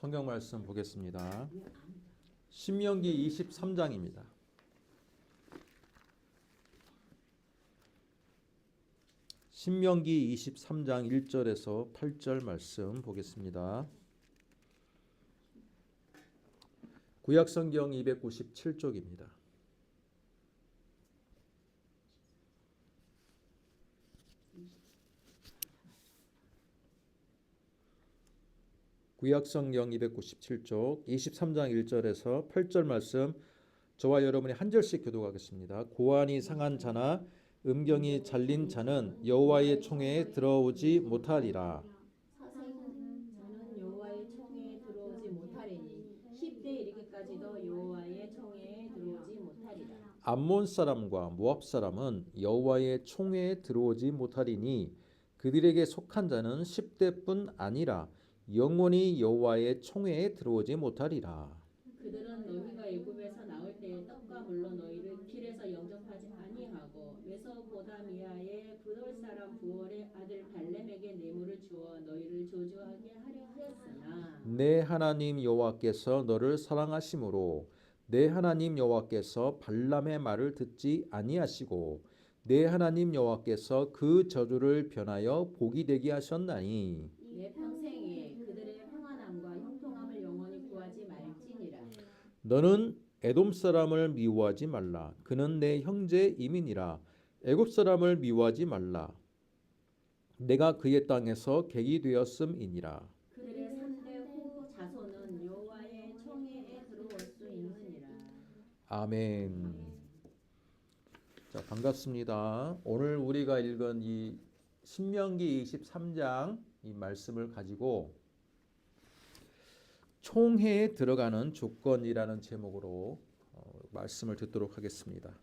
성경 말씀 보겠습니다. 신명기 23장입니다. 신명기 23장 1절에서 8절 말씀 보겠습니다. 구약성경 297쪽입니다. 구약성경 297쪽 23장 1절에서 8절 말씀, 저와 여러분이 한 절씩 교독하겠습니다. 고안이 상한 자나 음경이 잘린 자는 여호와의 총회에 들어오지 못하리라. 사생은 저는 여호와의 총회에 들어오지 못하리니 10대 이르기까지도 여호와의 총회에 들어오지 못하리라. 암몬 사람과 모압 사람은 여호와의 총회에 들어오지 못하리니 그들에게 속한 자는 10대뿐 아니라 영원히 여호와의 총회에 들어오지 못하리라. 그들은 너희가 애굽에서 나올 때에 떡과 물로 너희를 길에서 영접하지 아니하고 메소포다미아의 부돌 사람 부올의 아들 발렘에게 뇌물을 주어 너희를 저주하게 하려 하였으나 내 하나님 여호와께서 너를 사랑하심으로 내 하나님 여호와께서 발람의 말을 듣지 아니하시고 내 하나님 여호와께서 그 저주를 변하여 복이 되게 하셨나니 내 평생에 그들의 평안함과 형통함을 영원히 구하지 말지니라. 너는 에돔 사람을 미워하지 말라. 그는 내 형제 이민이라. 애굽 사람을 미워하지 말라. 내가 그의 땅에서 객이 되었음이니라. 그들의 3대 후 자손은 여호와의 총회에 들어올 수 있느니라. 아멘. 자, 반갑습니다. 오늘 우리가 읽은 이 신명기 23장 이 말씀을 가지고 총회에 들어가는 조건이라는 제목으로 말씀을 듣도록 하겠습니다.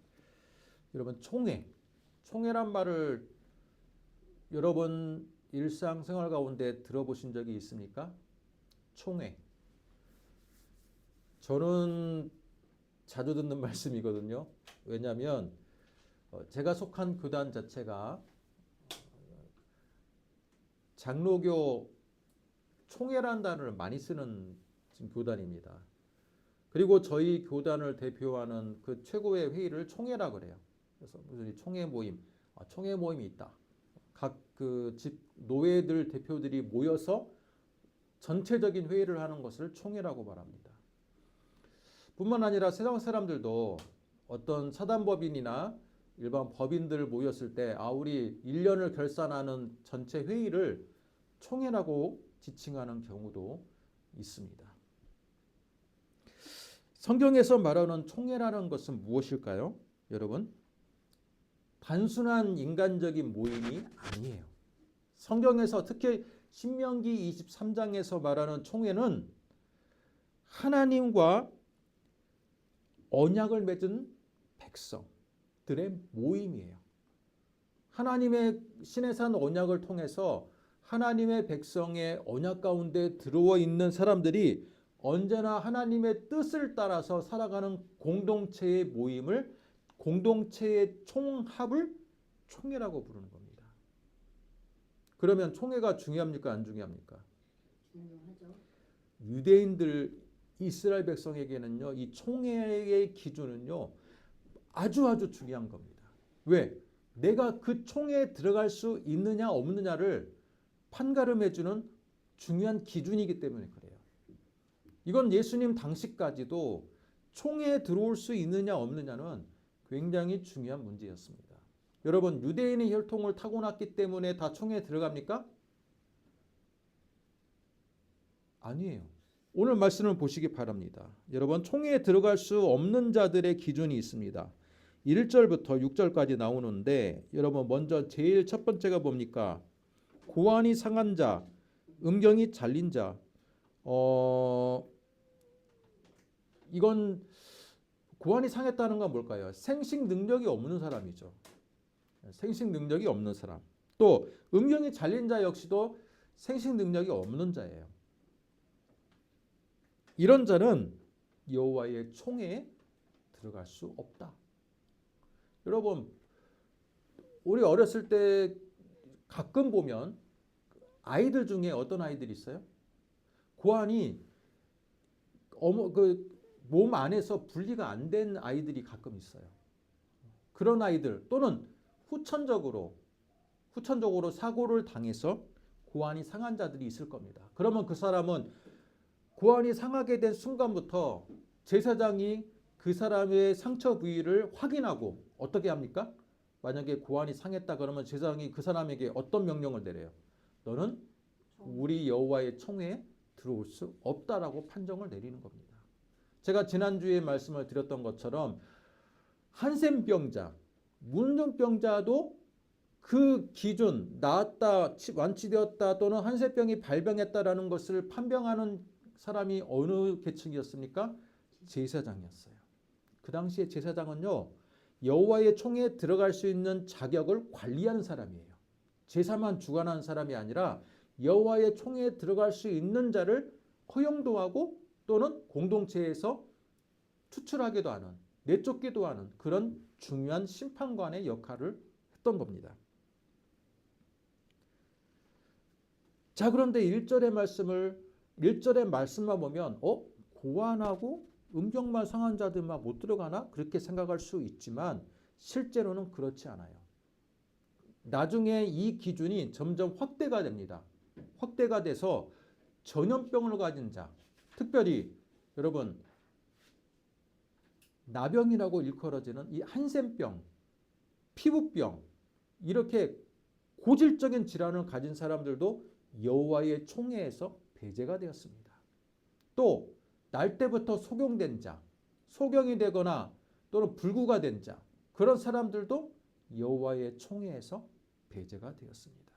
여러분, 총회란 말을 여러분 일상생활 가운데 들어보신 적이 있습니까? 총회. 저는 자주 듣는 말씀이거든요. 왜냐하면 제가 속한 교단 자체가 장로교 총회라는 단어를 많이 쓰는 교단입니다. 그리고 저희 교단을 대표하는 그 최고의 회의를 총회라고 그래요. 그래서 무슨 총회 모임, 총회 모임이 있다. 각 그 집 노회들 대표들이 모여서 전체적인 회의를 하는 것을 총회라고 말합니다. 뿐만 아니라 세상 사람들도 어떤 사단법인이나 일반 법인들 모였을 때 우리 1년을 결산하는 전체 회의를 총회라고 지칭하는 경우도 있습니다. 성경에서 말하는 총회라는 것은 무엇일까요? 여러분, 단순한 인간적인 모임이 아니에요. 성경에서 특히 신명기 23장에서 말하는 총회는 하나님과 언약을 맺은 백성들의 모임이에요. 하나님의 시내산 언약을 통해서 하나님의 백성의 언약 가운데 들어와 있는 사람들이 언제나 하나님의 뜻을 따라서 살아가는 공동체의 모임을, 공동체의 총합을 총회라고 부르는 겁니다. 그러면 총회가 중요합니까? 안 중요합니까? 중요하죠. 유대인들, 이스라엘 백성에게는요, 이 총회의 기준은요, 아주 중요한 겁니다. 왜? 내가 그 총회에 들어갈 수 있느냐 없느냐를 판가름해주는 중요한 기준이기 때문에 그래요. 이건 예수님 당시까지도 총회에 들어올 수 있느냐 없느냐는 굉장히 중요한 문제였습니다. 여러분, 유대인의 혈통을 타고났기 때문에 다 총회에 들어갑니까? 아니에요. 오늘 말씀을 보시기 바랍니다. 여러분, 총회에 들어갈 수 없는 자들의 기준이 있습니다. 1절부터 6절까지 나오는데 여러분, 먼저 제일 첫 번째가 뭡니까? 고안이 상한 자, 음경이 잘린 자. 이건 고안이 상했다는 건 뭘까요? 생식 능력이 없는 사람이죠. 생식 능력이 없는 사람. 또 음경이 잘린 자 역시도 생식 능력이 없는 자예요. 이런 자는 여호와의 총회에 들어갈 수 없다. 여러분, 우리 어렸을 때 가끔 보면 아이들 중에 어떤 아이들이 있어요? 고안이 몸 안에서 분리가 안 된 아이들이 가끔 있어요. 그런 아이들 또는 후천적으로 사고를 당해서 고환이 상한 자들이 있을 겁니다. 그러면 그 사람은 고환이 상하게 된 순간부터 제사장이 그 사람의 상처 부위를 확인하고 어떻게 합니까? 만약에 고환이 상했다 그러면 제사장이 그 사람에게 어떤 명령을 내려요? 너는 우리 여호와의 총회에 들어올 수 없다라고 판정을 내리는 겁니다. 제가 지난주에 말씀을 드렸던 것처럼 한센병자, 문둥병자도 그 기준 나았다, 완치되었다 또는 한센병이 발병했다라는 것을 판명하는 사람이 어느 계층이었습니까? 제사장이었어요. 그 당시에 제사장은요, 여호와의 총회에 들어갈 수 있는 자격을 관리하는 사람이에요. 제사만 주관하는 사람이 아니라 여호와의 총회에 들어갈 수 있는 자를 허용도 하고 또는 공동체에서 추출하기도 하는, 내쫓기도 하는 그런 중요한 심판관의 역할을 했던 겁니다. 자, 그런데 1절의 말씀만 보면 고환하고 음경만 상한 자들만 못 들어가나? 그렇게 생각할 수 있지만 실제로는 그렇지 않아요. 나중에 이 기준이 점점 확대가 됩니다. 확대가 돼서 전염병을 가진 자, 특별히 여러분 나병이라고 일컬어지는 이 한센병, 피부병 이렇게 고질적인 질환을 가진 사람들도 여호와의 총회에서 배제가 되었습니다. 또 날 때부터 소경된 자, 소경이 되거나 또는 불구가 된 자, 그런 사람들도 여호와의 총회에서 배제가 되었습니다.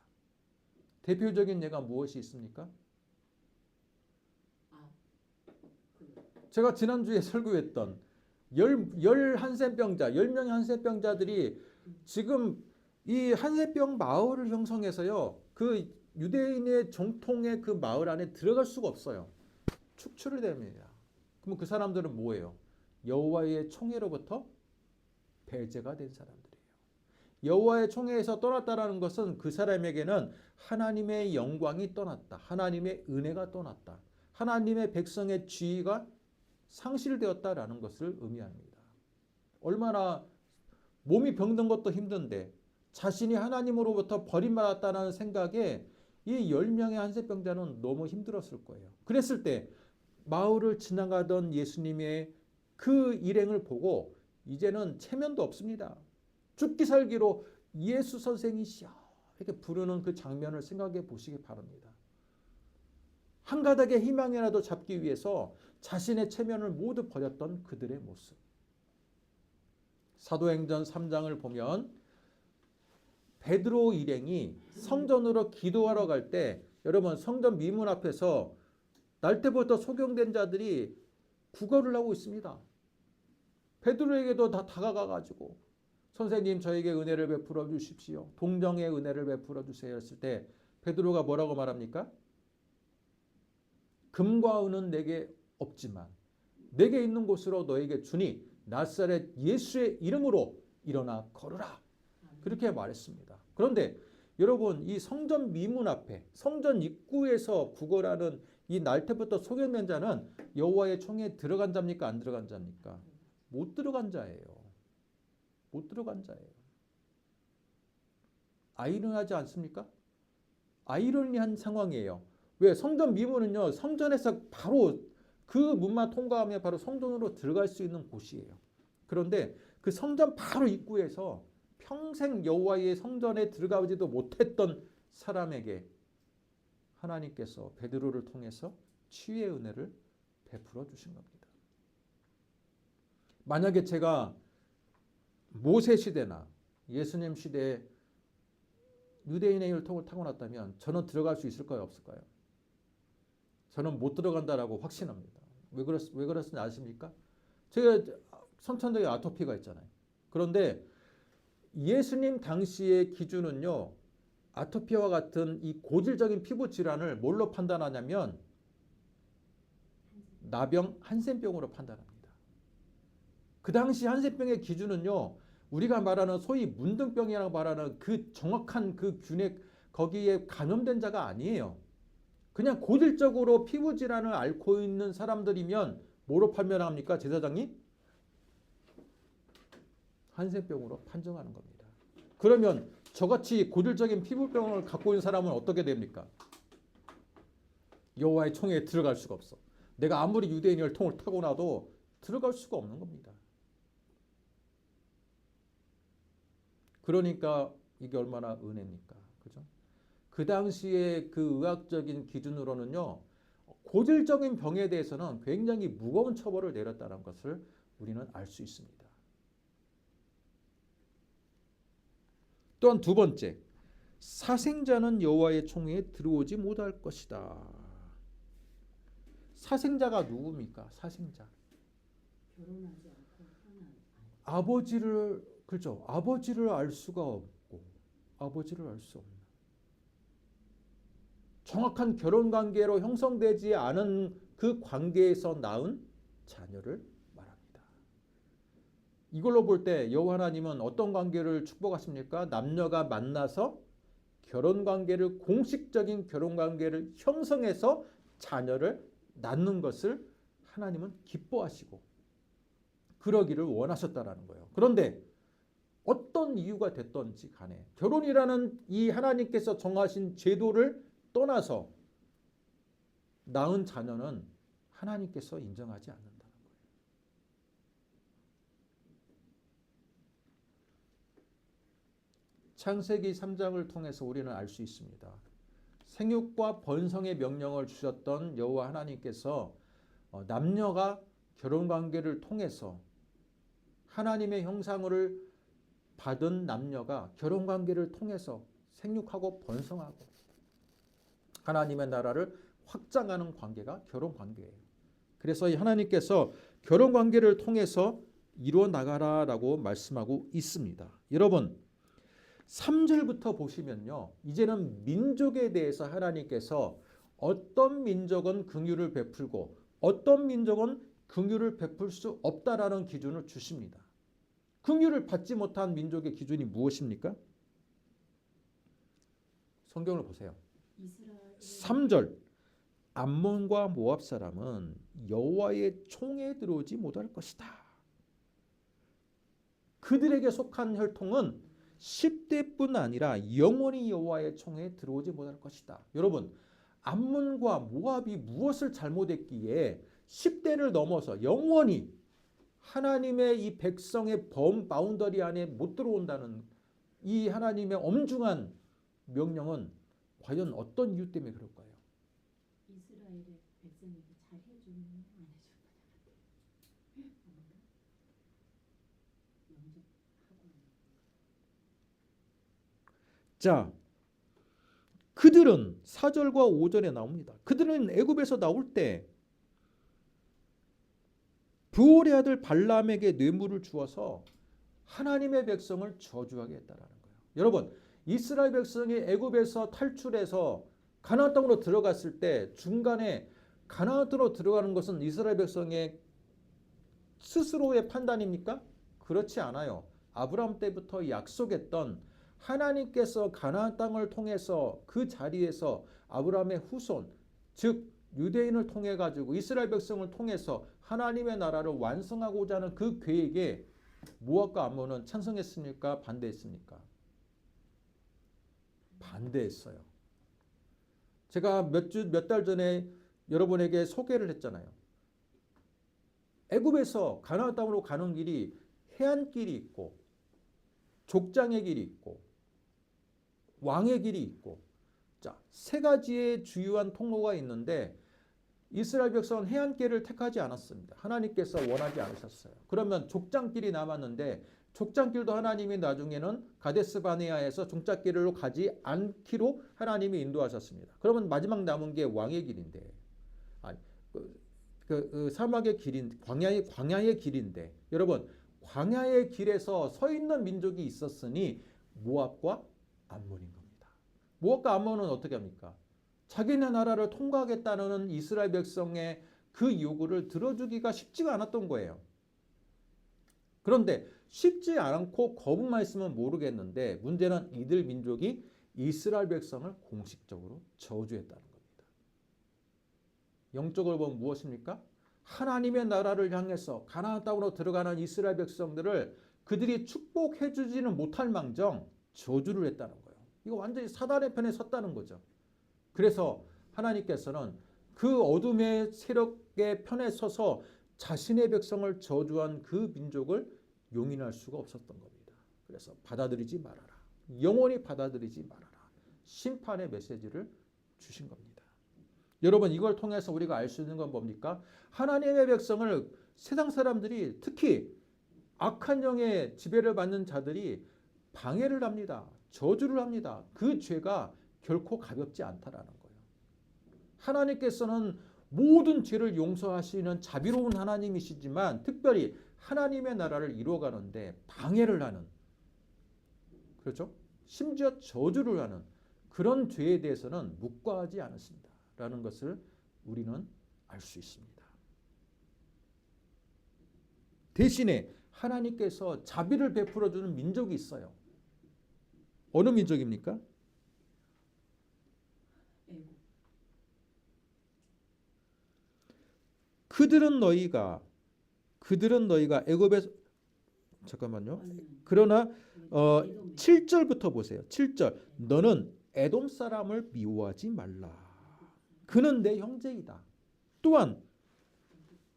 대표적인 예가 무엇이 있습니까? 제가 지난주에 설교했던 10명의 한센병자들이 지금 이 한센병 마을을 형성해서요, 그 유대인의 정통의 그 마을 안에 들어갈 수가 없어요. 축출이 됩니다. 그럼 그 사람들은 뭐예요? 여호와의 총회로부터 배제가 된 사람들이에요. 여호와의 총회에서 떠났다라는 것은 그 사람에게는 하나님의 영광이 떠났다. 하나님의 은혜가 떠났다. 하나님의 백성의 지위가 상실되었다라는 것을 의미합니다. 얼마나 몸이 병든 것도 힘든데 자신이 하나님으로부터 버림받았다는 생각에 이 10명의 한센병자는 너무 힘들었을 거예요. 그랬을 때 마을을 지나가던 예수님의 그 일행을 보고 이제는 체면도 없습니다. 죽기 살기로 예수 선생이시여 이렇게 부르는 그 장면을 생각해 보시기 바랍니다. 한 가닥의 희망이라도 잡기 위해서 자신의 체면을 모두 버렸던 그들의 모습. 사도행전 3장을 보면 베드로 일행이 성전으로 기도하러 갈 때 여러분 성전 미문 앞에서 날 때부터 소경된 자들이 구걸을 하고 있습니다. 베드로에게도 다 다가가가지고 선생님 저에게 은혜를 베풀어 주십시오. 동정의 은혜를 베풀어 주세요 했을 때 베드로가 뭐라고 말합니까? 금과 은은 내게 없지만 내게 있는 곳으로 너에게 주니 나사렛 예수의 이름으로 일어나 걸으라. 그렇게 말했습니다. 그런데 여러분 이 성전 미문 앞에 성전 입구에서 구걸하는 이 날 때부터 소경된 자는 여호와의 총회에 들어간 자입니까? 안 들어간 자입니까? 못 들어간 자예요. 못 들어간 자예요. 아이러니하지 않습니까? 아이러니한 상황이에요. 왜? 성전 미문은요. 성전에서 바로 그 문만 통과하면 바로 성전으로 들어갈 수 있는 곳이에요. 그런데 그 성전 바로 입구에서 평생 여호와의 성전에 들어가지도 못했던 사람에게 하나님께서 베드로를 통해서 치유의 은혜를 베풀어 주신 겁니다. 만약에 제가 모세 시대나 예수님 시대에 유대인의 혈통을 타고났다면 저는 들어갈 수 있을까요? 없을까요? 저는 못 들어간다라고 확신합니다. 왜 그랬는지 아십니까? 제가 선천적인 아토피가 있잖아요. 그런데 예수님 당시의 기준은요. 아토피와 같은 이 고질적인 피부 질환을 뭘로 판단하냐면 나병, 한센병으로 판단합니다. 그 당시 한센병의 기준은요. 우리가 말하는 소위 문둥병이라고 말하는 그 정확한 그 균에 거기에 감염된 자가 아니에요. 그냥 고질적으로 피부 질환을 앓고 있는 사람들이면 뭐로 판명합니까? 제사장이 한센병으로 판정하는 겁니다. 그러면 저같이 고질적인 피부병을 갖고 있는 사람은 어떻게 됩니까? 여호와의 총회에 들어갈 수가 없어. 내가 아무리 유대인 혈통을 타고나도 들어갈 수가 없는 겁니다. 그러니까 이게 얼마나 은혜입니까? 그죠? 그 당시에 그 의학적인 기준으로는요, 고질적인 병에 대해서는 굉장히 무거운 처벌을 내렸다는 것을 우리는 알 수 있습니다. 또한 두 번째, 사생자는 여호와의 총회에 들어오지 못할 것이다. 사생자가 누굽니까? 사생자. 결혼하지 않고 하나 아버지를, 그렇죠. 아버지를 알 수가 없고, 아버지를 알 수 없는. 정확한 결혼 관계로 형성되지 않은 그 관계에서 낳은 자녀를 말합니다. 이걸로 볼 때 여호와 하나님은 어떤 관계를 축복하십니까? 남녀가 만나서 결혼 관계를, 공식적인 결혼 관계를 형성해서 자녀를 낳는 것을 하나님은 기뻐하시고 그러기를 원하셨다라는 거예요. 그런데 어떤 이유가 됐던지 간에 결혼이라는 이 하나님께서 정하신 제도를 떠나서 낳은 자녀는 하나님께서 인정하지 않는다는 거예요. 창세기 3장을 통해서 우리는 알 수 있습니다. 생육과 번성의 명령을 주셨던 여호와 하나님께서 남녀가 결혼 관계를 통해서 하나님의 형상을 받은 남녀가 결혼 관계를 통해서 생육하고 번성하고 하나님의 나라를 확장하는 관계가 결혼 관계예요. 그래서 이 하나님께서 결혼 관계를 통해서 이루어 나가라라고 말씀하고 있습니다. 여러분 3절부터 보시면요. 이제는 민족에 대해서 하나님께서 어떤 민족은 긍휼을 베풀고 어떤 민족은 긍휼을 베풀 수 없다라는 기준을 주십니다. 긍휼을 받지 못한 민족의 기준이 무엇입니까? 성경을 보세요. 3절 암몬과 모압 사람은 여호와의 총에 들어오지 못할 것이다. 그들에게 속한 혈통은 10대뿐 아니라 영원히 여호와의 총에 들어오지 못할 것이다. 여러분 암몬과 모압이 무엇을 잘못했기에 10대를 넘어서 영원히 하나님의 이 백성의 바운더리 안에 못 들어온다는 이 하나님의 엄중한 명령은 과연 어떤 이유 때문에 그럴까요? 이스라엘의 백성에게 잘 해주면 안 해주면 자, 그들은 4절과 5절에 나옵니다. 그들은 애굽에서 나올 때 브올의 아들 발람에게 뇌물을 주어서 하나님의 백성을 저주하게 했다라는 거예요. 여러분, 이스라엘 백성이 애굽에서 탈출해서 가나안 땅으로 들어갔을 때 중간에 가나안 땅으로 들어가는 것은 이스라엘 백성의 스스로의 판단입니까? 그렇지 않아요. 아브라함 때부터 약속했던 하나님께서 가나안 땅을 통해서 그 자리에서 아브라함의 후손, 즉 유대인을 통해 가지고 이스라엘 백성을 통해서 하나님의 나라를 완성하고자 하는 그 계획에 모압과 암몬은 찬성했습니까? 반대했습니까? 반대했어요. 제가 몇 달 전에 여러분에게 소개를 했잖아요. 애굽에서 가나안 땅으로 가는 길이 해안길이 있고 족장의 길이 있고 왕의 길이 있고 자, 세 가지의 주요한 통로가 있는데 이스라엘 백성은 해안길을 택하지 않았습니다. 하나님께서 원하지 않으셨어요. 그러면 족장길이 남았는데 족장길도 하나님이 나중에는 가데스 바네아에서 족장길로 가지 않기로 하나님이 인도하셨습니다. 그러면 마지막 남은 게 왕의 길인데 사막의 길인 광야의 길인데 여러분 광야의 길에서 서 있는 민족이 있었으니 모압과 암몬인 겁니다. 모압과 암몬은 어떻게 합니까? 자기네 나라를 통과하겠다는 이스라엘 백성의 그 요구를 들어주기가 쉽지가 않았던 거예요. 그런데 쉽지 않고 거부만 했으면 모르겠는데 문제는 이들 민족이 이스라엘 백성을 공식적으로 저주했다는 겁니다. 영적으로 보면 무엇입니까? 하나님의 나라를 향해서 가나안 땅으로 들어가는 이스라엘 백성들을 그들이 축복해 주지는 못할 망정 저주를 했다는 거예요. 이거 완전히 사단의 편에 섰다는 거죠. 그래서 하나님께서는 그 어둠의 세력의 편에 서서 자신의 백성을 저주한 그 민족을 용인할 수가 없었던 겁니다. 그래서 받아들이지 말아라. 영원히 받아들이지 말아라. 심판의 메시지를 주신 겁니다. 여러분, 이걸 통해서 우리가 알 수 있는 건 뭡니까? 하나님의 백성을 세상 사람들이, 특히 악한 영의 지배를 받는 자들이 방해를 합니다. 저주를 합니다. 그 죄가 결코 가볍지 않다라는 거예요. 하나님께서는 모든 죄를 용서하시는 자비로운 하나님이시지만 특별히 하나님의 나라를 이루어가는데 방해를 하는, 그렇죠? 심지어 저주를 하는 그런 죄에 대해서는 묵과하지 않으신다라는 것을 우리는 알 수 있습니다. 대신에 하나님께서 자비를 베풀어 주는 민족이 있어요. 어느 민족입니까? 그들은 너희가 애굽에서, 잠깐만요. 그러나 7절부터 보세요. 7절. 너는 에돔 사람을 미워하지 말라. 그는 내 형제이다. 또한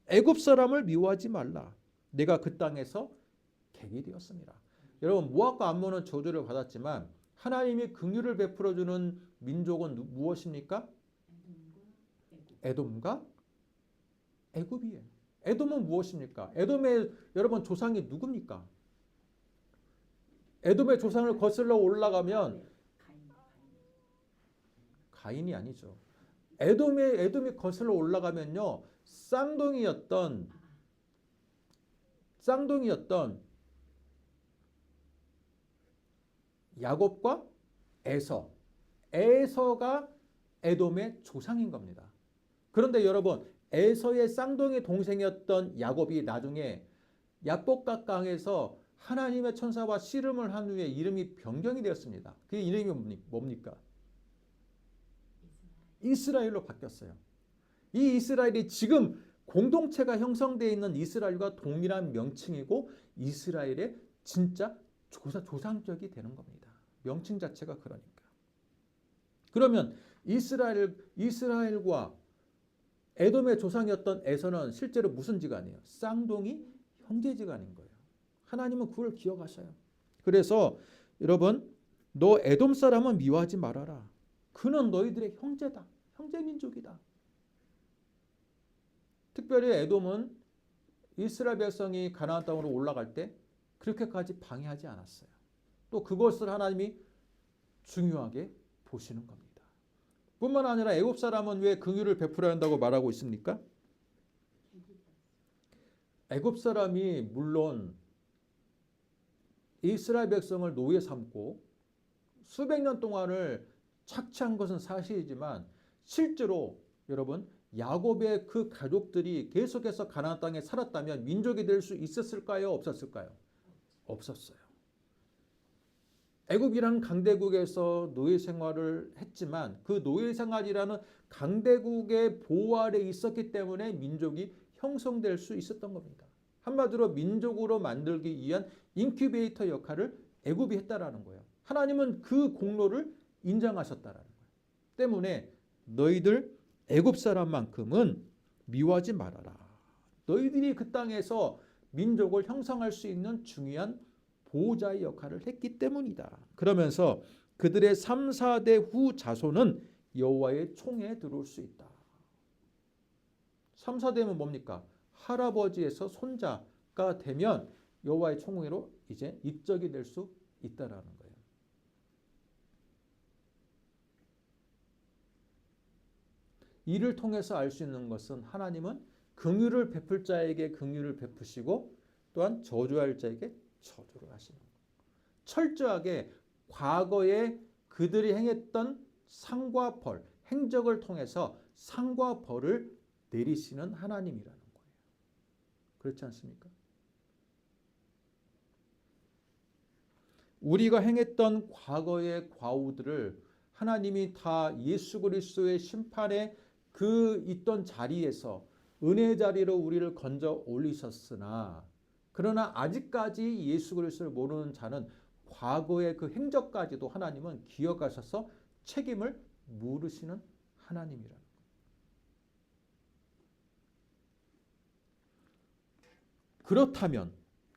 애굽 사람을 미워하지 말라. 내가 그 땅에서 객이 되었습니다. 여러분, 모압과 암몬은 저주를 받았지만 하나님이 긍휼을 베풀어 주는 민족은 무엇입니까? 에돔과 애굽이에요. 에돔은 무엇입니까? 에돔의 여러분 조상이 누굽니까? 에돔의 조상을 거슬러 올라가면 가인이 아니죠. 에돔이 거슬러 올라가면요, 쌍둥이였던 야곱과 에서가 에돔의 조상인 겁니다. 그런데 여러분, 에서의 쌍둥이 동생이었던 야곱이 나중에 야복각 강에서 하나님의 천사와 씨름을 한 후에 이름이 변경이 되었습니다. 그 이름이 뭡니까? 이스라엘로 바뀌었어요. 이 이스라엘이 지금 공동체가 형성되어 있는 이스라엘과 동일한 명칭이고 이스라엘의 진짜 조상적이 되는 겁니다. 명칭 자체가 그러니까. 그러면 이스라엘과 에돔의 조상이었던 에서는 실제로 무슨 지간이에요? 쌍둥이 형제지간인 거예요. 하나님은 그걸 기억하셔요. 그래서 여러분, 너 에돔 사람은 미워하지 말아라. 그는 너희들의 형제다. 형제 민족이다. 특별히 에돔은 이스라엘 백성이 가나안 땅으로 올라갈 때 그렇게까지 방해하지 않았어요. 또 그것을 하나님이 중요하게 보시는 겁니다. 뿐만 아니라 애굽 사람은 왜 긍휼을 베풀어야 한다고 말하고 있습니까? 애굽 사람이 물론 이스라엘 백성을 노예 삼고 수백 년 동안을 착취한 것은 사실이지만 실제로 여러분, 야곱의 그 가족들이 계속해서 가나안 땅에 살았다면 민족이 될 수 있었을까요? 없었을까요? 없었어요. 애굽이라는 강대국에서 노예 생활을 했지만 그 노예 생활이라는 강대국의 보호 아래 있었기 때문에 민족이 형성될 수 있었던 겁니다. 한마디로 민족으로 만들기 위한 인큐베이터 역할을 애굽이 했다라는 거예요. 하나님은 그 공로를 인정하셨다라는 거예요. 때문에 너희들 애굽 사람만큼은 미워하지 말아라. 너희들이 그 땅에서 민족을 형성할 수 있는 중요한 보호자의 역할을 했기 때문이다. 그러면서 그들의 3, 4대 후 자손은 여호와의 총에 들어올 수 있다. 3, 4대면 뭡니까? 할아버지에서 손자가 되면 여호와의 총으로 이제 입적이 될 수 있다라는 거예요. 이를 통해서 알 수 있는 것은 하나님은 긍휼을 베풀 자에게 긍휼을 베푸시고 또한 저주할 자에게 저주를 하시는 거예요. 철저하게 과거에 그들이 행했던 상과 벌, 행적을 통해서 상과 벌을 내리시는 하나님이라는 거예요. 그렇지 않습니까? 우리가 행했던 과거의 과오들을 하나님이 다 예수 그리스도의 심판에 그 있던 자리에서 은혜 자리로 우리를 건져 올리셨으나 그러나 아직까지 예수 그리스도를 모르는 자는 과거의 그 행적까지도 하나님은 기억하셔서 책임을 물으시는 하나님이라는 거예요.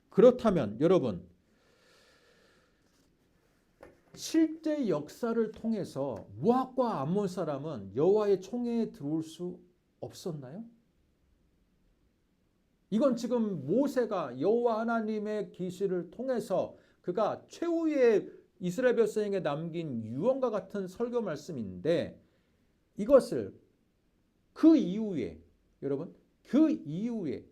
그렇다면 여러분 실제 역사를 통해서 모압과 암몬 사람은 여호와의 총회에 들어올 수 없었나요? 이건 지금 모세가 여호와 하나님의 계시를 통해서 그가 최후의 이스라엘 백성에게 남긴 유언과 같은 설교 말씀인데 이것을 그 이후에 여러분 그 이후에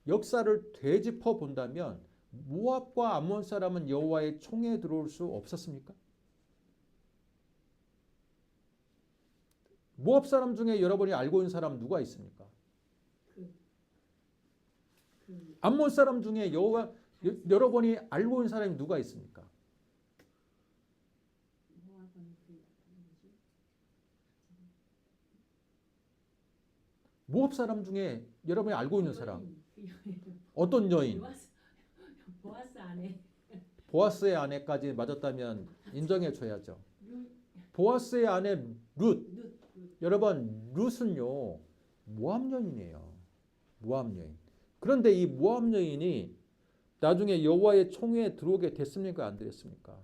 역사를 되짚어 본다면 모압과 암몬 사람은 여호와의 총회에 들어올 수 없었습니까? 모압 사람 중에 여러분이 알고 있는 사람 누가 있습니까? 암몬 사람 중에 여러분이 알고 있는 사람이 누가 있습니까? 모압 사람 중에 여러분이 알고 있는 사람 어떤 여인? 보아스 아내. 보아스의 아내까지 맞았다면 인정해 줘야죠. 보아스의 아내 룻. 여러분 룻은요 모압 여인이에요. 모압 여인. 그런데 이 모압 여인이 나중에 여호와의 총회에 들어오게 됐습니까? 안 됐습니까?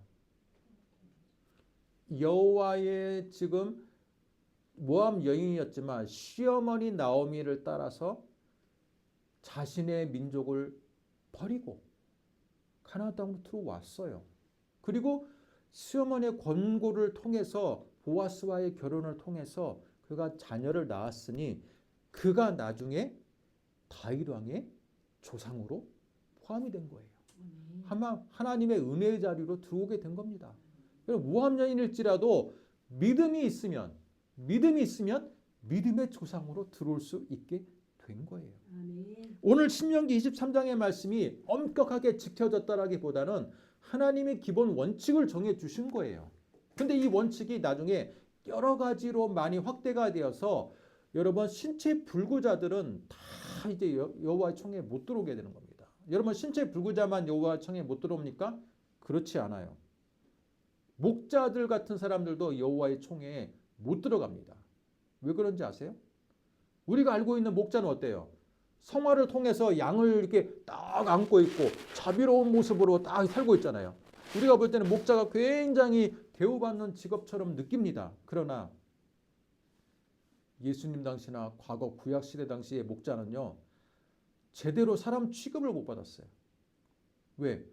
여호와의 지금 모압 여인이었지만 시어머니 나오미를 따라서 자신의 민족을 버리고 가나안 땅으로 들어왔어요. 그리고 시어머니의 권고를 통해서 보아스와의 결혼을 통해서 그가 자녀를 낳았으니 그가 나중에 다윗 왕의 조상으로 포함이 된 거예요. 하나님의 은혜의 자리로 들어오게 된 겁니다. 모압 여인일지라도 믿음이 있으면 믿음의 조상으로 들어올 수 있게 된 거예요. 오늘 신명기 23장의 말씀이 엄격하게 지켜졌다라기보다는 하나님의 기본 원칙을 정해 주신 거예요. 근데 이 원칙이 나중에 여러 가지로 많이 확대가 되어서 여러분 신체 불구자들은 다 이제 여호와의 총회에 못 들어오게 되는 겁니다. 여러분 신체 불구자만 여호와의 총회에 못 들어옵니까? 그렇지 않아요. 목자들 같은 사람들도 여호와의 총회에 못 들어갑니다. 왜 그런지 아세요? 우리가 알고 있는 목자는 어때요? 성화를 통해서 양을 이렇게 딱 안고 있고 자비로운 모습으로 딱 살고 있잖아요. 우리가 볼 때는 목자가 굉장히 대우받는 직업처럼 느낍니다. 그러나 예수님 당시나 과거 구약시대 당시의 목자는요. 제대로 사람 취급을 못 받았어요. 왜?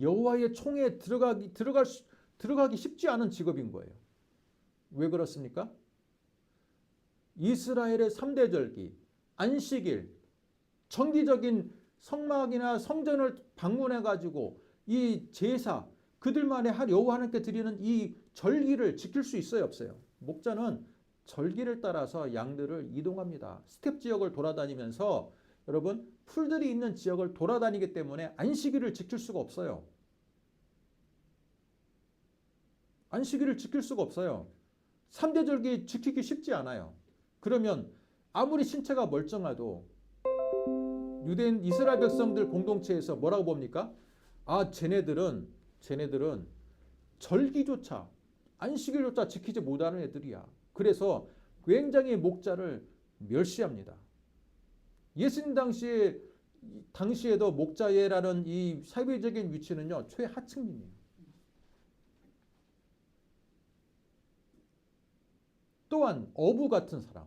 여호와의 총회에 들어가기 쉽지 않은 직업인 거예요. 왜 그렇습니까? 이스라엘의 3대 절기, 안식일, 정기적인 성막이나 성전을 방문해 가지고 이 제사 그들만의 여호와 하나님께 드리는 이 절기를 지킬 수 있어요, 없어요? 목자는 절기를 따라서 양들을 이동합니다. 스텝 지역을 돌아다니면서 여러분 풀들이 있는 지역을 돌아다니기 때문에 안식일을 지킬 수가 없어요. 안식일을 지킬 수가 없어요. 3대 절기 지키기 쉽지 않아요. 그러면 아무리 신체가 멀쩡해도 유대인 이스라엘 백성들 공동체에서 뭐라고 봅니까? 아, 쟤네들은 절기조차 안식일조차 지키지 못하는 애들이야. 그래서 굉장히 목자를 멸시합니다. 예수님 당시에도 목자회라는 이 사회적인 위치는요 최하층민이에요. 또한 어부 같은 사람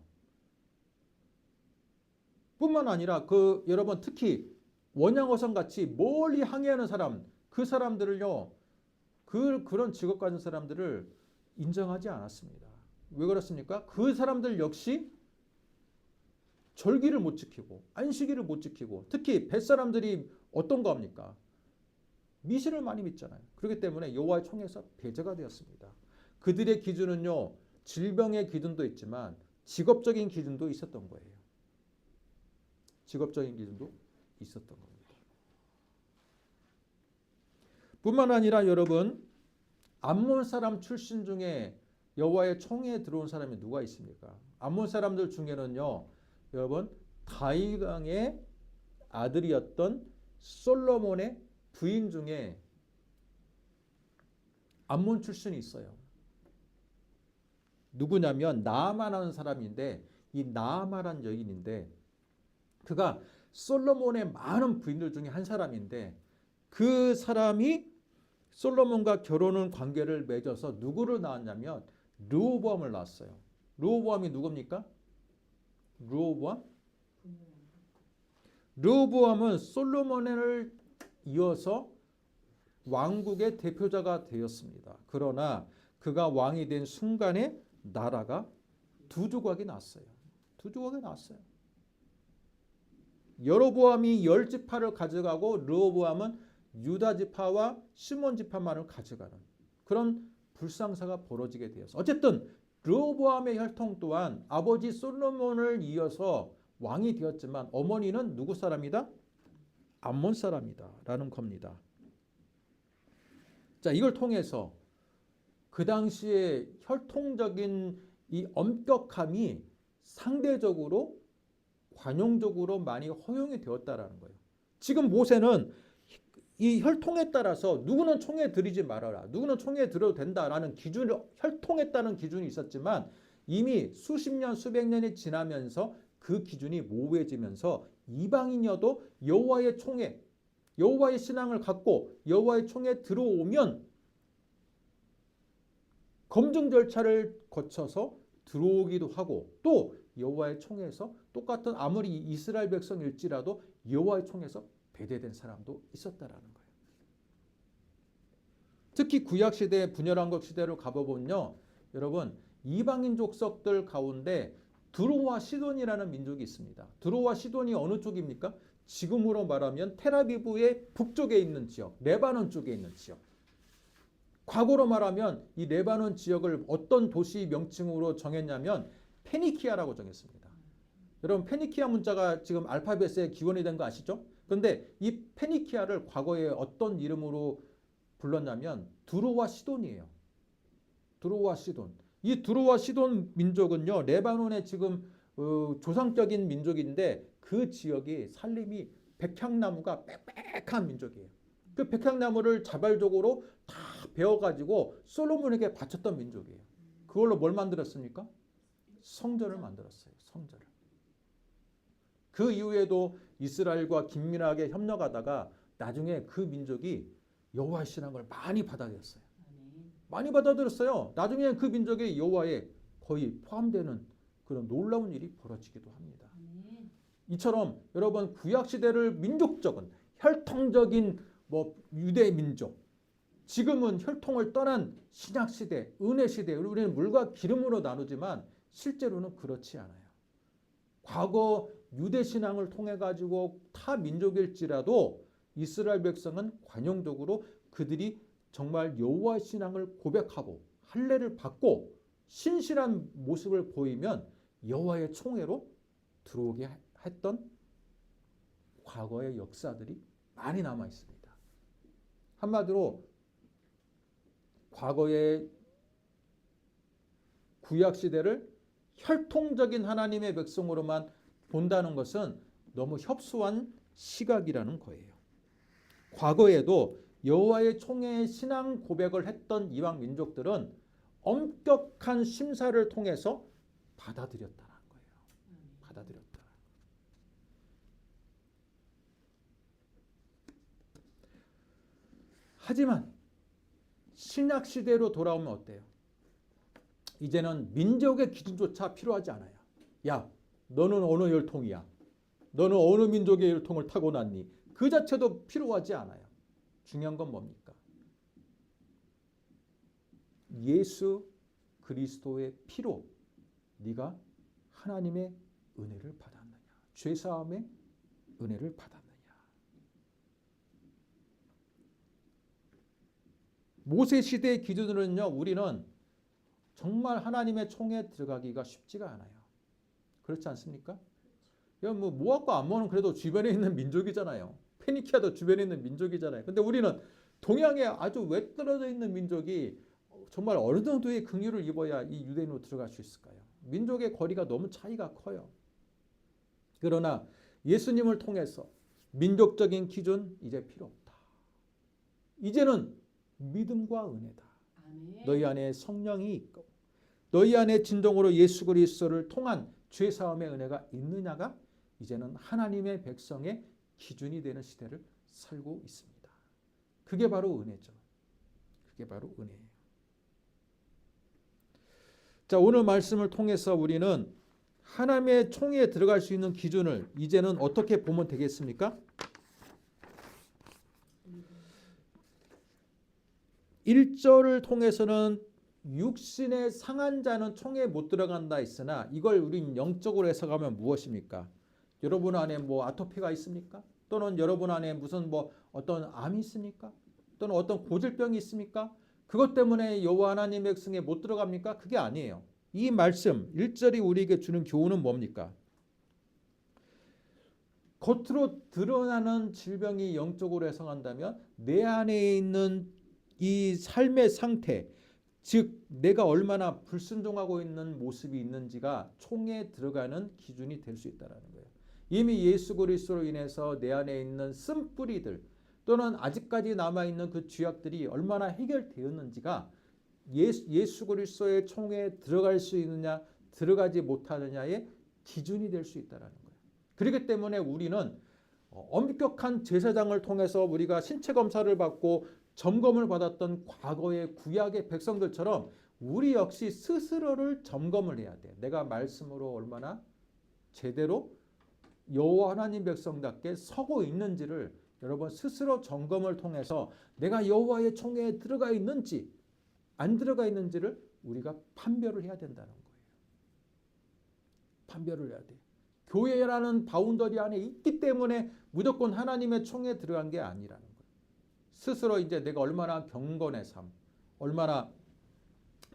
뿐만 아니라 여러분 특히 원양어선 같이 멀리 항해하는 사람 그 사람들을요 그런 직업 가진 사람들을 인정하지 않았습니다. 왜 그렇습니까? 그 사람들 역시 절기를 못 지키고 안식일을 못 지키고 특히 뱃사람들이 어떤 거 합니까? 미신을 많이 믿잖아요. 그렇기 때문에 여호와의 총회에서 배제가 되었습니다. 그들의 기준은요 질병의 기준도 있지만 직업적인 기준도 있었던 거예요. 직업적인 기준도 있었던 겁니다. 뿐만 아니라 여러분 암몬 사람 출신 중에 여호와의 총회에 들어온 사람이 누가 있습니까? 암몬 사람들 중에는요 여러분 다윗 왕의 아들이었던 솔로몬의 부인 중에 암몬 출신이 있어요. 누구냐면 나아만하는 사람인데, 이 나아만한 여인인데, 그가 솔로몬의 많은 부인들 중에 한 사람인데, 그 사람이 솔로몬과 결혼은 관계를 맺어서 누구를 낳았냐면 르호보암을 낳았어요. 르호보암이 누굽니까? 르호보암은 솔로몬을 이어서 왕국의 대표자가 되었습니다. 그러나 그가 왕이 된 순간에 나라가 두 조각이 났어요. 두 조각이 났어요. 여로보암이 10지파를 가져가고 르호보암은 유다 지파와 시몬 지파만을 가져가는 그런 불상사가 벌어지게 되었어요. 어쨌든 르호보암의 혈통 또한 아버지 솔로몬을 이어서 왕이 되었지만 어머니는 누구 사람이다? 암몬 사람이다 라는 겁니다. 자, 이걸 통해서 그 당시에 혈통적인 이 엄격함이 상대적으로 관용적으로 많이 허용이 되었다라는 거예요. 지금 모세는 이 혈통에 따라서 누구는 총에 들이지 말아라, 누구는 총에 들어도 된다라는 기준을, 혈통에 따른 기준이 있었지만 이미 수십 년, 수백 년이 지나면서 그 기준이 모호해지면서 이방인이어도 여호와의 총에, 여호와의 신앙을 갖고 여호와의 총에 들어오면 검증 절차를 거쳐서 들어오기도 하고, 또 여호와의 총에서 똑같은 아무리 이스라엘 백성일지라도 여호와의 총에서 배제된 사람도 있었다라는 거예요. 특히 구약시대, 분열왕국 시대로 가보면요, 여러분 이방인 족속들 가운데 드로와 시돈이라는 민족이 있습니다. 드로와 시돈이 어느 쪽입니까? 지금으로 말하면 텔아비브의 북쪽에 있는 지역, 레바논 쪽에 있는 지역. 과거로 말하면 이 레바논 지역을 어떤 도시 명칭으로 정했냐면 페니키아라고 정했습니다. 여러분 페니키아 문자가 지금 알파벳에 기원이 된 거 아시죠? 그런데 이 페니키아를 과거에 어떤 이름으로 불렀냐면 드로와 시돈이에요. 드로와 시돈. 이 드로와 시돈 민족은요, 레바논의 지금 조상적인 민족인데 그 지역이 산림이 백향나무가 빽빽한 민족이에요. 그 백향나무를 자발적으로 다 베어가지고 솔로몬에게 바쳤던 민족이에요. 그걸로 뭘 만들었습니까? 성전을 만들었어요. 성전을. 그 이후에도 이스라엘과 긴밀하게 협력하다가 나중에 그 민족이 여호와의 신앙을 많이 받아들였어요. 많이 받아들였어요. 나중에 그 민족이 여호와에 거의 포함되는 그런 놀라운 일이 벌어지기도 합니다. 이처럼 여러분 구약 시대를 민족적인 혈통적인 유대 민족, 지금은 혈통을 떠난 신약 시대, 은혜 시대, 우리는 물과 기름으로 나누지만 실제로는 그렇지 않아요. 과거 유대 신앙을 통해 가지고 타 민족일지라도 이스라엘 백성은 관용적으로 그들이 정말 여호와의 신앙을 고백하고 할례를 받고 신실한 모습을 보이면 여호와의 총회로 들어오게 했던 과거의 역사들이 많이 남아 있습니다. 한마디로 과거의 구약 시대를 혈통적인 하나님의 백성으로만 본다는 것은 너무 협소한 시각이라는 거예요. 과거에도 여호와의 총회의 신앙 고백을 했던 이방 민족들은 엄격한 심사를 통해서 받아들였다는 거예요. 받아들였다. 하지만 신약 시대로 돌아오면 어때요? 이제는 민족의 기준조차 필요하지 않아요. 야, 너는 어느 혈통이야? 너는 어느 민족의 혈통을 타고났니? 그 자체도 필요하지 않아요. 중요한 건 뭡니까? 예수 그리스도의 피로 네가 하나님의 은혜를 받았느냐? 죄사함의 은혜를 받았느냐? 모세 시대의 기준으로는요, 우리는 정말 하나님의 총에 들어가기가 쉽지가 않아요. 그렇지 않습니까? 모압과 암몬은 그래도 주변에 있는 민족이잖아요. 페니키아도 주변에 있는 민족이잖아요. 근데 우리는 동양에 아주 외떨어져 있는 민족이 정말 어느 정도의 긍휼을 입어야 이 유대인으로 들어갈 수 있을까요? 민족의 거리가 너무 차이가 커요. 그러나 예수님을 통해서 민족적인 기준 이제 필요 없다. 이제는 믿음과 은혜다. 아멘. 너희 안에 성령이 있고 너희 안에 진정으로 예수 그리스도를 통한 죄 사함의 은혜가 있느냐가 이제는 하나님의 백성의 기준이 되는 시대를 살고 있습니다. 그게 바로 은혜죠. 그게 바로 은혜예요. 자, 오늘 말씀을 통해서 우리는 하나님의 총회에 들어갈 수 있는 기준을 이제는 어떻게 보면 되겠습니까? 1절을 통해서는 육신의 상한 자는 총회에 못 들어간다 했으나 이걸 우린 영적으로 해석하면 무엇입니까? 여러분 안에 뭐 아토피가 있습니까? 또는 여러분 안에 무슨 뭐 어떤 암이 있습니까? 또는 어떤 고질병이 있습니까? 그것 때문에 여호와 하나님 백성에 못 들어갑니까? 그게 아니에요. 이 말씀 1절이 우리에게 주는 교훈은 뭡니까? 겉으로 드러나는 질병이 영적으로 해석한다면 내 안에 있는 이 삶의 상태, 즉 내가 얼마나 불순종하고 있는 모습이 있는지가 총에 들어가는 기준이 될 수 있다는 거예요. 이미 예수 그리스도로 인해서 내 안에 있는 쓴뿌리들 또는 아직까지 남아있는 그 죄악들이 얼마나 해결되었는지가 예수 그리스도의 총에 들어갈 수 있느냐 들어가지 못하느냐의 기준이 될 수 있다는 거예요. 그렇기 때문에 우리는 엄격한 제사장을 통해서 우리가 신체 검사를 받고 점검을 받았던 과거의 구약의 백성들처럼 우리 역시 스스로를 점검을 해야 돼. 내가 말씀으로 얼마나 제대로 여호와 하나님 백성답게 서고 있는지를 여러분 스스로 점검을 통해서 내가 여호와의 총회에 들어가 있는지 안 들어가 있는지를 우리가 판별을 해야 된다는 거예요. 판별을 해야 돼. 교회라는 바운더리 안에 있기 때문에 무조건 하나님의 총회에 들어간 게 아니라는 거예요. 스스로 이제 내가 얼마나 경건의 삶, 얼마나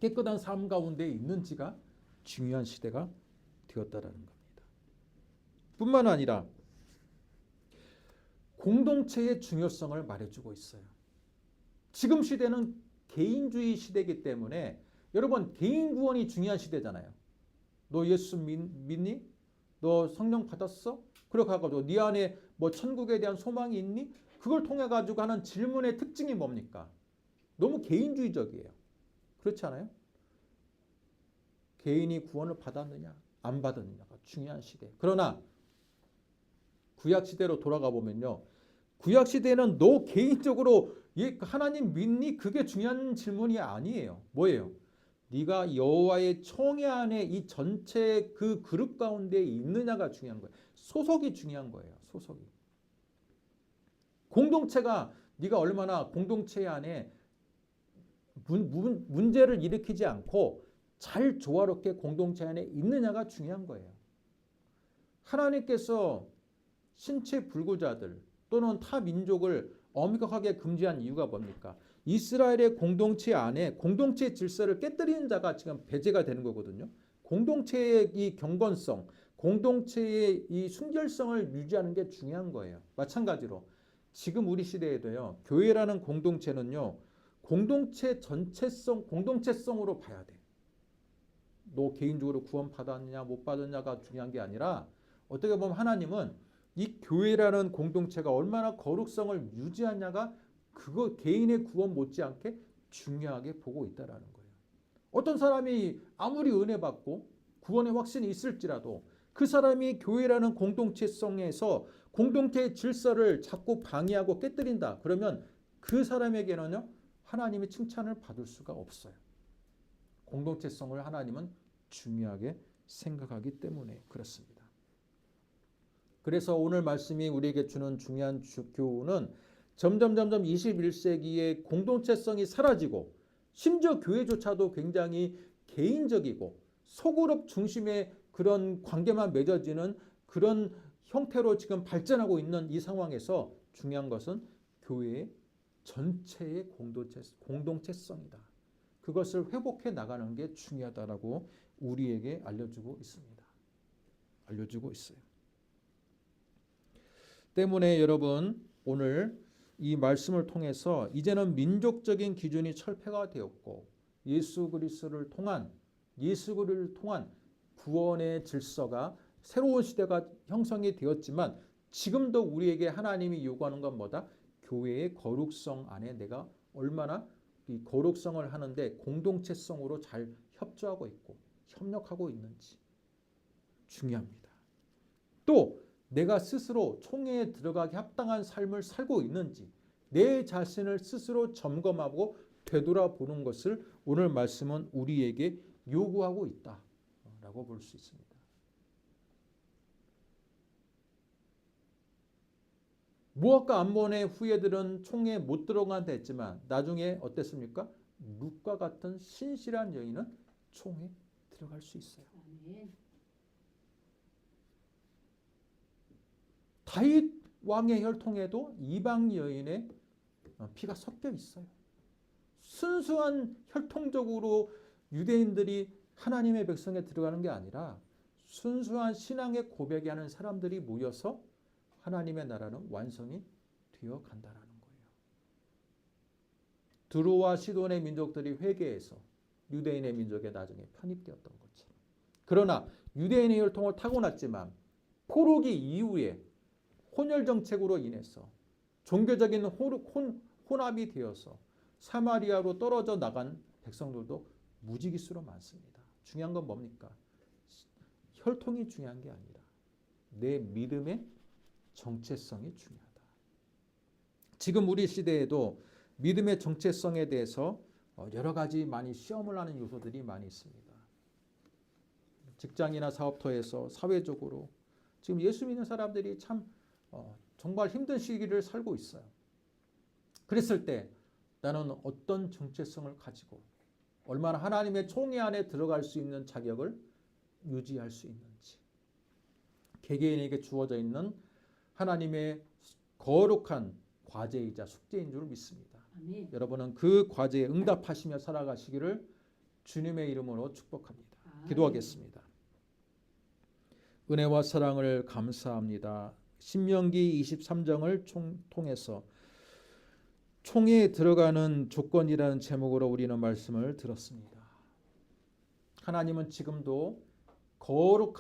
깨끗한 삶 가운데 있는지가 중요한 시대가 되었다라는 겁니다. 뿐만 아니라 공동체의 중요성을 말해주고 있어요. 지금 시대는 개인주의 시대이기 때문에 여러분 개인 구원이 중요한 시대잖아요. 너 예수 믿니? 너 성령 받았어? 그렇게 하고 네 안에 뭐 천국에 대한 소망이 있니? 그걸 통해 가지고 하는 질문의 특징이 뭡니까? 너무 개인주의적이에요. 그렇지 않아요? 개인이 구원을 받았느냐 안 받았느냐가 중요한 시대. 그러나 구약 시대로 돌아가 보면요. 구약 시대는 너 개인적으로 하나님 믿니? 그게 중요한 질문이 아니에요. 뭐예요? 네가 여호와의 총회 안에 이 전체 그 그룹 가운데 있느냐가 중요한 거예요. 소속이 중요한 거예요. 소속이. 공동체가 네가 얼마나 공동체 안에 문제를 일으키지 않고 잘 조화롭게 공동체 안에 있느냐가 중요한 거예요. 하나님께서 신체 불구자들 또는 타 민족을 엄격하게 금지한 이유가 뭡니까? 이스라엘의 공동체 안에 공동체 질서를 깨뜨리는 자가 지금 배제가 되는 거거든요. 공동체의 이 경건성, 공동체의 이 순결성을 유지하는 게 중요한 거예요. 마찬가지로 지금 우리 시대에도요. 교회라는 공동체는요. 공동체 전체성, 공동체성으로 봐야 돼. 너 개인적으로 구원 받았느냐 못 받았느냐가 중요한 게 아니라 어떻게 보면 하나님은 이 교회라는 공동체가 얼마나 거룩성을 유지하냐가 그거 개인의 구원 못지않게 중요하게 보고 있다라는 거예요. 어떤 사람이 아무리 은혜 받고 구원의 확신이 있을지라도 그 사람이 교회라는 공동체성에서 공동체의 질서를 자꾸 방해하고 깨뜨린다. 그러면 그 사람에게는요. 하나님의 칭찬을 받을 수가 없어요. 공동체성을 하나님은 중요하게 생각하기 때문에 그렇습니다. 그래서 오늘 말씀이 우리에게 주는 중요한 교훈은 점점 21세기의 공동체성이 사라지고 심지어 교회조차도 굉장히 개인적이고 소그룹 중심의 그런 관계만 맺어지는 그런 형태로 지금 발전하고 있는 이 상황에서 중요한 것은 교회의 전체의 공동체성이다. 그것을 회복해 나가는 게 중요하다라고 우리에게 알려주고 있습니다. 알려주고 있어요. 때문에 여러분 오늘 이 말씀을 통해서 이제는 민족적인 기준이 철폐가 되었고 예수 그리스도를 통한 구원의 질서가 새로운 시대가 형성이 되었지만 지금도 우리에게 하나님이 요구하는 건 뭐다? 교회의 거룩성 안에 내가 얼마나 이 거룩성을 하는데 공동체성으로 잘 협조하고 있고 협력하고 있는지 중요합니다. 또 내가 스스로 총회에 들어가기 합당한 삶을 살고 있는지 내 자신을 스스로 점검하고 되돌아보는 것을 오늘 말씀은 우리에게 요구하고 있다라고 볼 수 있습니다. 모압과 암몬의 후예들은 총회에 못 들어간다 했지만 나중에 어땠습니까? 룻과 같은 신실한 여인은 총회에 들어갈 수 있어요. 아멘. 다윗 왕의 혈통에도 이방 여인의 피가 섞여 있어요. 순수한 혈통적으로 유대인들이 하나님의 백성에 들어가는 게 아니라 순수한 신앙의 고백이 하는 사람들이 모여서 하나님의 나라는 완성이 되어 간다라는 거예요. 두로와 시돈의 민족들이 회개해서 유대인의 민족에 나중에 편입되었던 것처럼. 그러나 유대인의 혈통을 타고났지만 포로기 이후에 혼혈 정책으로 인해서 종교적인 혼합이 되어서 사마리아로 떨어져 나간 백성들도 무지기수로 많습니다. 중요한 건 뭡니까? 혈통이 중요한 게 아니라 내 믿음의 정체성이 중요하다. 지금 우리 시대에도 믿음의 정체성에 대해서 여러 가지 많이 시험을 하는 요소들이 많이 있습니다. 직장이나 사업터에서 사회적으로 지금 예수 믿는 사람들이 참 정말 힘든 시기를 살고 있어요. 그랬을 때 나는 어떤 정체성을 가지고 얼마나 하나님의 총회 안에 들어갈 수 있는 자격을 유지할 수 있는지 개개인에게 주어져 있는 하나님의 거룩한 과제이자 숙제인 줄 믿습니다. 아멘. 여러분은 그 과제에 응답하시며 살아가시기를 주님의 이름으로 축복합니다. 아멘. 기도하겠습니다. 은혜와 사랑을 감사합니다. 신명기 23장을 통해서 총회에 들어가는 조건이라는 제목으로 우리는 말씀을 들었습니다. 하나님은 지금도 거룩한